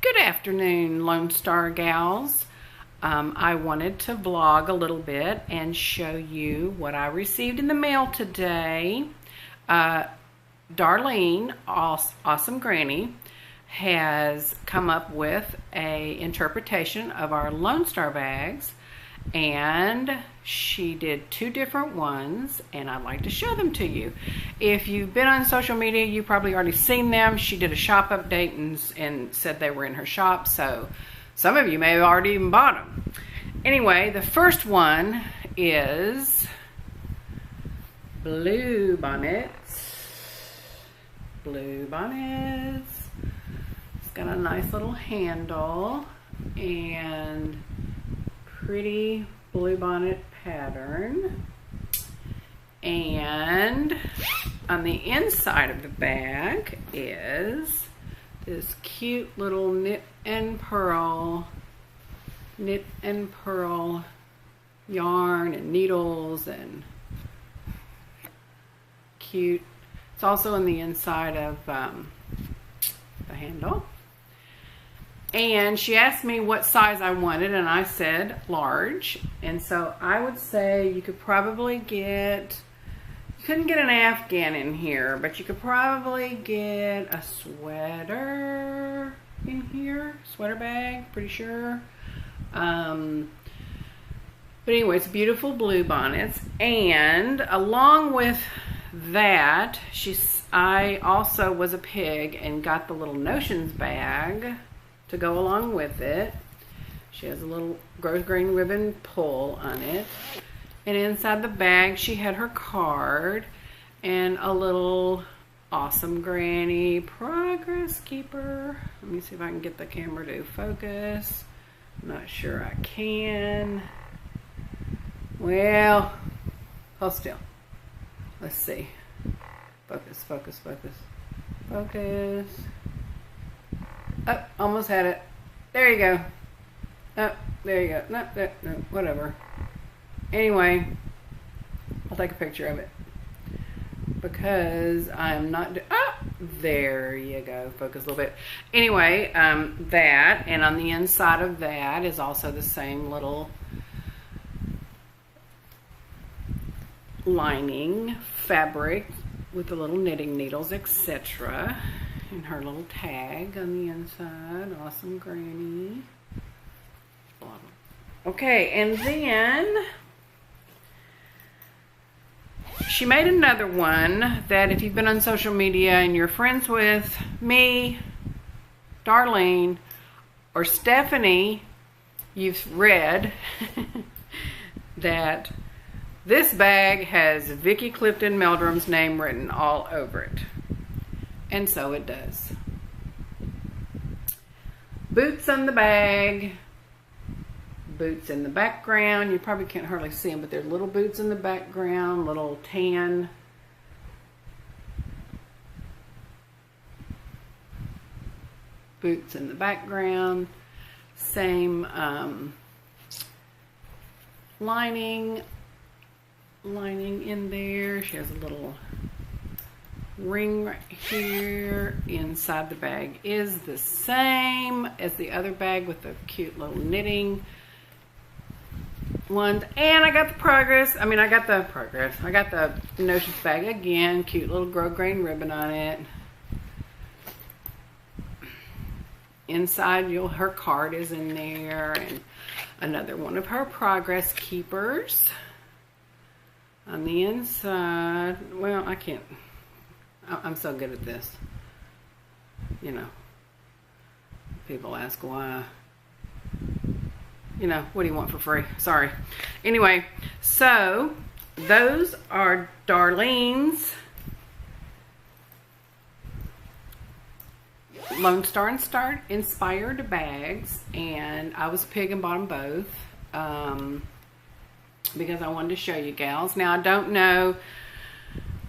Good afternoon, Lone Star gals. I wanted to vlog a little bit and show you what I received in the mail today. Darlene, Awesome Granny, has come up with a interpretation of our Lone Star bags, and she did two different ones, and I'd like to show them to you. If you've been on social media, you've probably already seen them. She did a shop update and said they were in her shop, so some of you may have already even bought them. Anyway, the first one is Blue Bonnets. Blue Bonnets. It's got a nice little handle and pretty blue bonnet pattern. And on the inside of the bag is this cute little knit and pearl yarn and needles and cute. It's also on the inside of the handle. And she asked me what size I wanted, and I said large. And so I would say you could probably get, you couldn't get an Afghan in here, but you could probably get a sweater in here, sweater bag, pretty sure. But anyway, it's beautiful blue bonnets. And along with that, I also was a pig and got the little Notions bag to go along with it. She has a little grosgrain ribbon pull on it. And inside the bag, she had her card and a little Awesome Granny progress keeper. Let me see if I can get the camera to focus. I'm not sure I can. Well, hold still. Let's see. Focus, focus, focus. Focus. Oh, almost had it. There you go. Oh, there you go. No, whatever. Anyway, I'll take a picture of it because I'm not. Oh, there you go. Focus a little bit. Anyway, that, and on the inside of that is also the same little lining fabric with the little knitting needles, etc. And her little tag on the inside, Awesome Granny. Okay, and then she made another one that if you've been on social media and you're friends with me, Darlene, or Stephanie, you've read that this bag has Vicki Clifton Meldrum's name written all over it. And so it does. Boots on the bag. Boots in the background. You probably can't hardly see them, but there's little boots in the background, little tan boots in the background. Same lining in there. She has a little ring right here. Inside the bag is the same as the other bag with the cute little knitting ones. And I got the I got the Notions bag again. Cute little grosgrain ribbon on it. Inside, her card is in there, and another one of her progress keepers. On the inside, well, I'm so good at this. You know, people ask why. You know, what do you want for free? Sorry. Anyway, so those are Darlene's Lone Star inspired bags, and I was a pig and bought them both because I wanted to show you gals. Now, I don't know.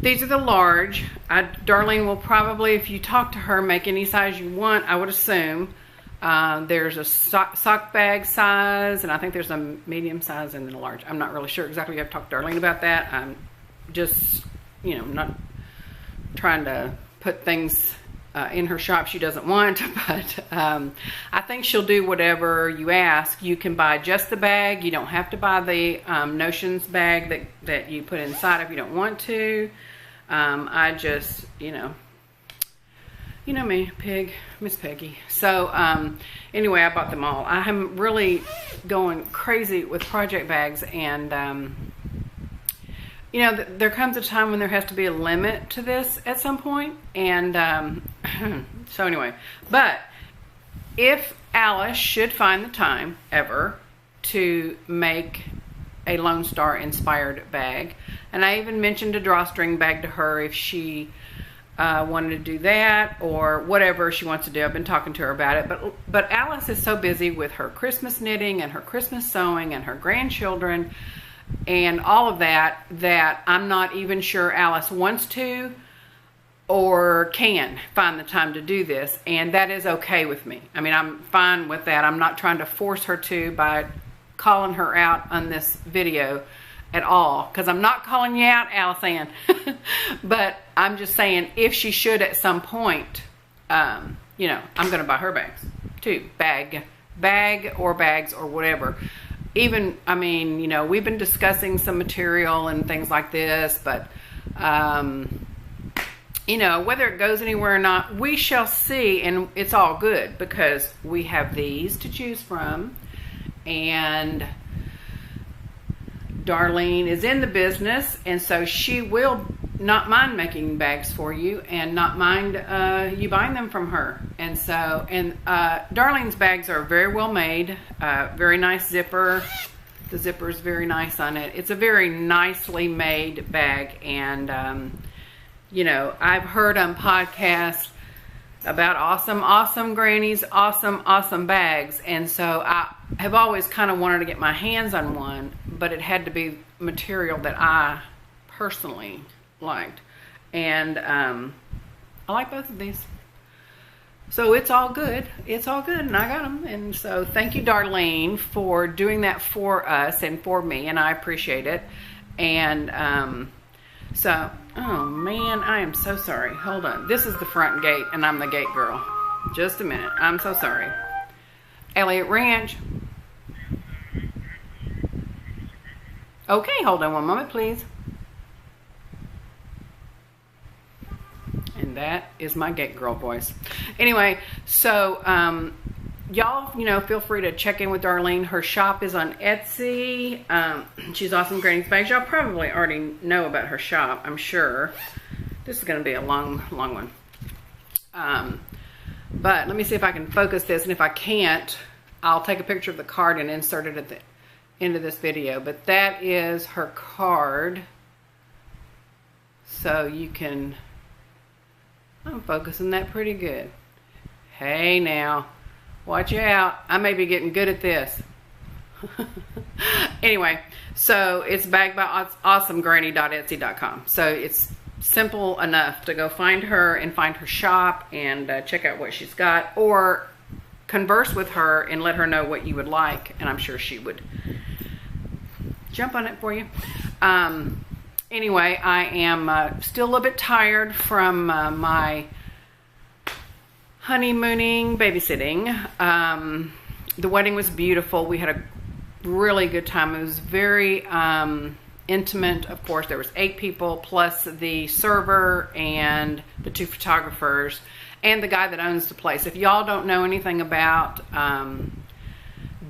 These are the large. Darlene will probably, if you talk to her, make any size you want, I would assume. There's a sock bag size, and I think there's a medium size and then a large. I'm not really sure exactly. You have to talk to Darlene about that. I'm just, you know, not trying to put things in her shop she doesn't want, but I think she'll do whatever you ask. You can buy just the bag. You don't have to buy the Notions bag that you put inside if you don't want to. I just, you know me, Miss Peggy. So anyway, I bought them all. I am really going crazy with project bags, and you know, there comes a time when there has to be a limit to this at some point, and so anyway, but if Alice should find the time ever to make a Lone Star inspired bag, and I even mentioned a drawstring bag to her if she wanted to do that or whatever she wants to do. I've been talking to her about it, but Alice is so busy with her Christmas knitting and her Christmas sewing and her grandchildren and all of that I'm not even sure Alice wants to or can find the time to do this, and that is okay with me. I mean, I'm fine with that. I'm not trying to force her to by calling her out on this video at all, because I'm not calling you out, Alice Ann. But I'm just saying, if she should at some point, you know, I'm going to buy her bags too. Bag or bags or whatever. Even, I mean, you know, we've been discussing some material and things like this, but, you know, whether it goes anywhere or not, we shall see, and it's all good because we have these to choose from, and Darlene is in the business, and so she will not mind making bags for you and not mind you buying them from her. And so, and Darlene's bags are very well made, very nice zipper. The zipper is very nice on it. It's a very nicely made bag, and you know, I've heard on podcasts about awesome grannies, awesome bags, and so I have always kind of wanted to get my hands on one, but it had to be material that I personally liked, and I like both of these, so it's all good, and I got them. And so thank you, Darlene, for doing that for us and for me, and I appreciate it. And so, oh man, I am so sorry. Hold on, this is the front gate and I'm the gate girl. Just a minute, I'm so sorry. Elliott Ranch. Okay, hold on one moment, please. And that is my gate girl voice. Anyway, so y'all, you know, feel free to check in with Darlene. Her shop is on Etsy. She's Awesome Granny's Bags. Y'all probably already know about her shop, I'm sure. This is going to be a long one. But let me see if I can focus this, and if I can't, I'll take a picture of the card and insert it at the end of this video. But that is her card, so you can, I'm focusing that pretty good. Hey now, watch out, I may be getting good at this. Anyway, so it's bagged by awesomegranny.etsy.com. So it's simple enough to go find her and find her shop and check out what she's got, or converse with her and let her know what you would like, and I'm sure she would jump on it for you. Anyway, I am still a little bit tired from my honeymooning babysitting. The wedding was beautiful. We had a really good time. It was very intimate. Of course, there was 8 people plus the server and the 2 photographers and the guy that owns the place. If y'all don't know anything about Done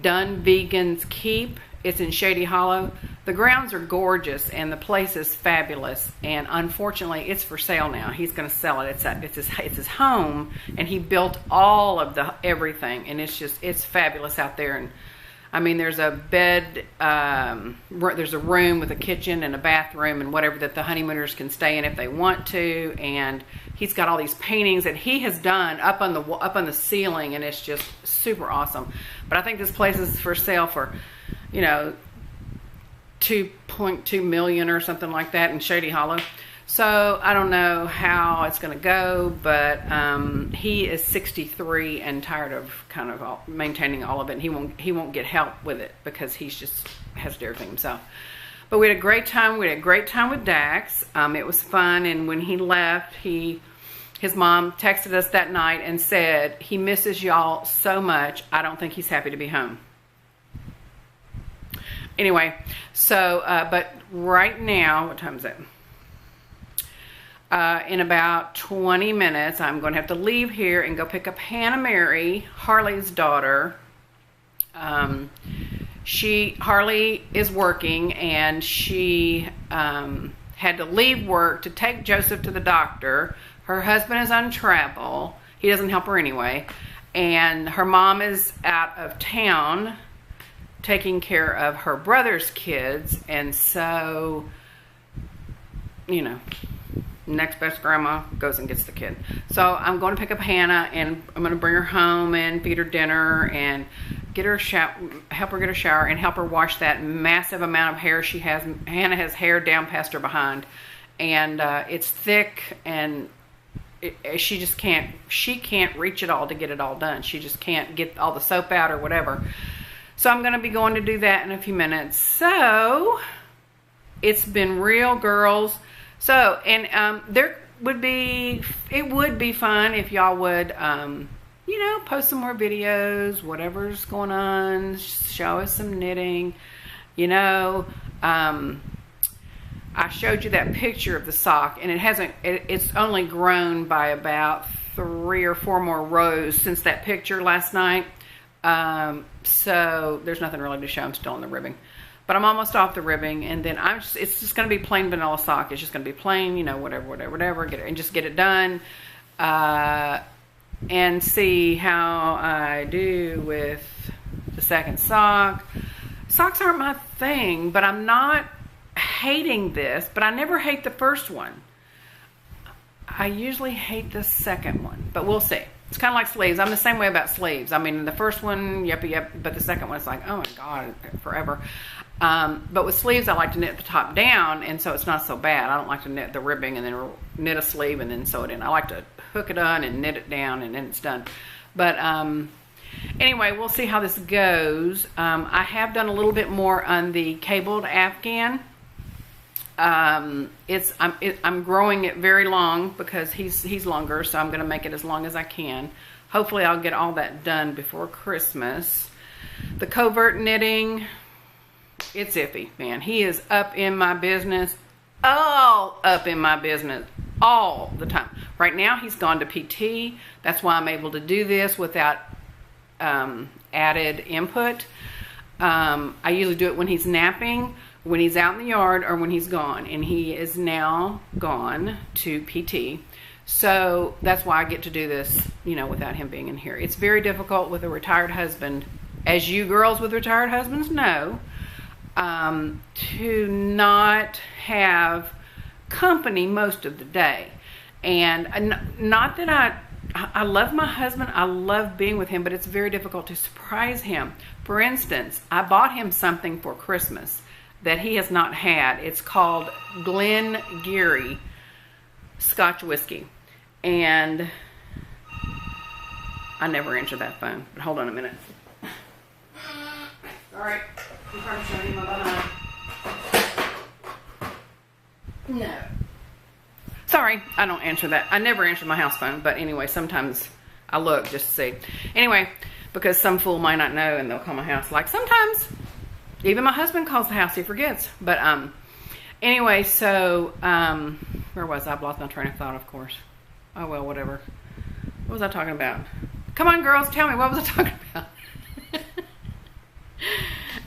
Vegans Keep, it's in Shady Hollow. The grounds are gorgeous and the place is fabulous, and unfortunately it's for sale now. He's going to sell it. It's his home, and he built all of the everything, and it's fabulous out there. And I mean, there's a bed, there's a room with a kitchen and a bathroom and whatever that the honeymooners can stay in if they want to. And he's got all these paintings that he has done up on the ceiling, and it's just super awesome. But I think this place is for sale for, you know, $2.2 million or something like that in Shady Hollow. So I don't know how it's going to go, but he is 63 and tired of kind of maintaining all of it. And he won't get help with it because he's just has to do everything himself. But we had a great time. We had a great time with Dax. It was fun, and when he left, he his mom texted us that night and said he misses y'all so much. I don't think he's happy to be home. Anyway, so, but right now, what time is it? In about 20 minutes, I'm going to have to leave here and go pick up Hannah Mary, Harley's daughter. Harley is working, and she had to leave work to take Joseph to the doctor. Her husband is on travel. He doesn't help her anyway. And her mom is out of town taking care of her brother's kids. And so, you know, next best grandma goes and gets the kid. So I'm going to pick up Hannah, and I'm going to bring her home and feed her dinner and get her help her get a shower and help her wash that massive amount of hair she has. Hannah has hair down past her behind, and it's thick, and she just can't reach it all to get it all done. She just can't get all the soap out or whatever. So I'm going to be going to do that in a few minutes. So it's been real, girls. So, and it would be fun if y'all would, you know, post some more videos, whatever's going on, show us some knitting, you know. I showed you that picture of the sock, and it's only grown by about 3 or 4 more rows since that picture last night. So there's nothing really to show. I'm still in the ribbing. But I'm almost off the ribbing, and then it's just going to be plain vanilla sock. It's just going to be plain, you know, whatever, just get it done, and see how I do with the second sock. Socks aren't my thing, but I'm not hating this, but I never hate the first one. I usually hate the second one, but we'll see. It's kind of like sleeves. I'm the same way about sleeves. I mean, the first one, yep, but the second one, it's like, oh my God, forever. But with sleeves, I like to knit the top down, and so it's not so bad. I don't like to knit the ribbing and then knit a sleeve and then sew it in. I like to hook it on and knit it down, and then it's done. But anyway, we'll see how this goes. I have done a little bit more on the cabled Afghan. I'm growing it very long because he's longer, so I'm going to make it as long as I can. Hopefully, I'll get all that done before Christmas. The covert knitting, it's iffy, man. He is up in my business, all up in my business, all the time. Right now, he's gone to PT. That's why I'm able to do this without added input. I usually do it when he's napping, when he's out in the yard, or when he's gone. And he is now gone to PT. So that's why I get to do this, you know, without him being in here. It's very difficult with a retired husband, as you girls with retired husbands know, to not have company most of the day. And not that I love my husband, I love being with him, but it's very difficult to surprise him. For instance, I bought him something for Christmas that he has not had. It's called Glen Geary Scotch whiskey. And I never answered that phone, but hold on a minute. All right, I'm trying to show you my behind. No. Sorry, I don't answer that. I never answer my house phone, but anyway, sometimes I look just to see. Anyway, because some fool might not know and they'll call my house. Like sometimes, even my husband calls the house, he forgets. But anyway, so where was I? I've lost my train of thought, of course. Oh well, whatever. What was I talking about? Come on, girls, tell me, what was I talking about?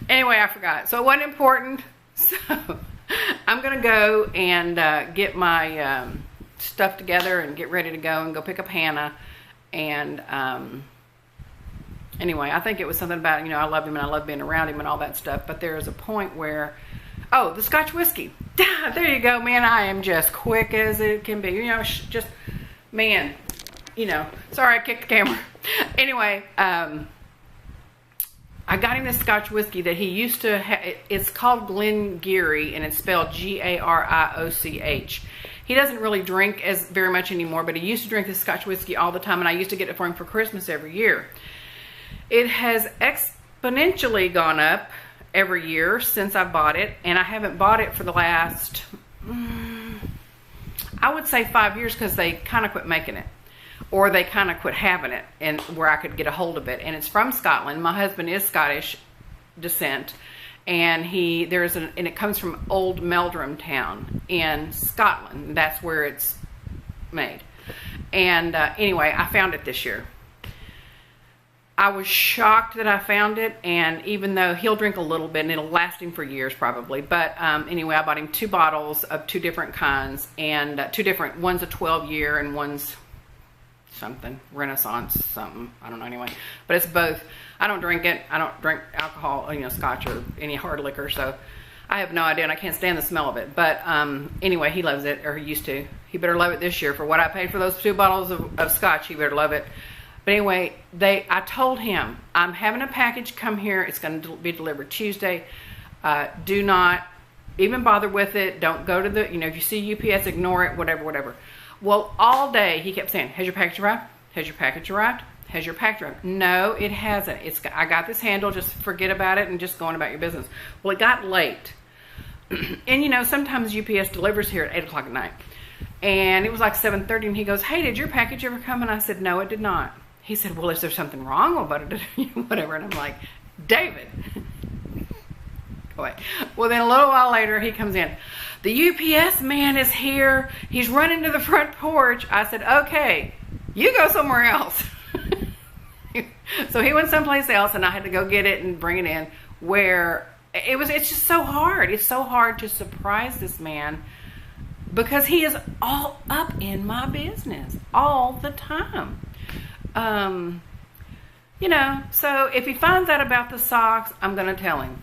Anyway, I forgot. So it wasn't important. So I'm going to go and get my stuff together and get ready to go and go pick up Hannah. And anyway, I think it was something about, you know, I love him and I love being around him and all that stuff. But there is a point where, oh, the Scotch whiskey. There you go, man. I am just quick as it can be. You know, just, man, you know. Sorry, I kicked the camera. Anyway, I got him this Scotch whiskey that he used to have. It's called Glen Geary, and it's spelled Garioch. He doesn't really drink as very much anymore, but he used to drink this Scotch whiskey all the time, and I used to get it for him for Christmas every year. It has exponentially gone up every year since I bought it, and I haven't bought it for the last, I would say 5 years, because they kind of quit making it, or they kind of quit having it, and where I could get a hold of it. And it's from Scotland. My husband is Scottish descent, and and it comes from Old Meldrum Town in Scotland. That's where it's made. And anyway, I found it this year. I was shocked that I found it, and even though he'll drink a little bit and it'll last him for years probably, but anyway, I bought him 2 bottles of 2 different kinds, and one's a 12-year and one's something, Renaissance something, I don't know, anyway, but it's both. I don't drink it. I don't drink alcohol, scotch or any hard liquor, so I have no idea, and I can't stand the smell of it. But anyway, he loves it, or he used to. He better love it this year. For what I paid for those 2 bottles of scotch, he better love it. But anyway, I told him, I'm having a package come here. It's going to be delivered Tuesday. Do not even bother with it. Don't go to the, if you see UPS, ignore it, whatever. Well, all day he kept saying, has your package arrived? Has your package arrived? Has your package arrived? No, it hasn't. I got this handle. Just forget about it and just go on about your business. Well, it got late. And sometimes UPS delivers here at 8 o'clock at night. And it was like 7:30, and he goes, hey, did your package ever come? And I said, no, it did not. He said, well, is there something wrong about it? Whatever. And I'm like, David. Wait. Well, then a little while later, he comes in. The UPS man is here. He's running to the front porch. I said, okay, you go somewhere else. So he went someplace else, and I had to go get it and bring it in, where it's just so hard. It's so hard to surprise this man, because he is all up in my business all the time. So if he finds out about the socks, I'm going to tell him,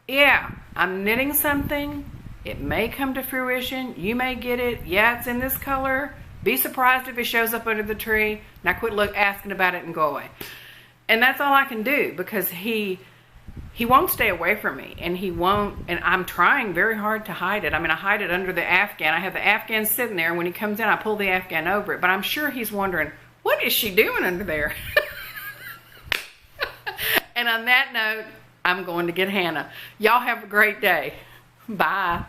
yeah, I'm knitting something. It may come to fruition. You may get it. Yeah, it's in this color. Be surprised if it shows up under the tree. Now quit asking about it and go away. And that's all I can do, because he won't stay away from me, and he won't, and I'm trying very hard to hide it. I mean, I hide it under the Afghan. I have the Afghan sitting there, and when he comes in, I pull the Afghan over it, but I'm sure he's wondering, what is she doing under there? And on that note, I'm going to get Hannah. Y'all have a great day. Bye.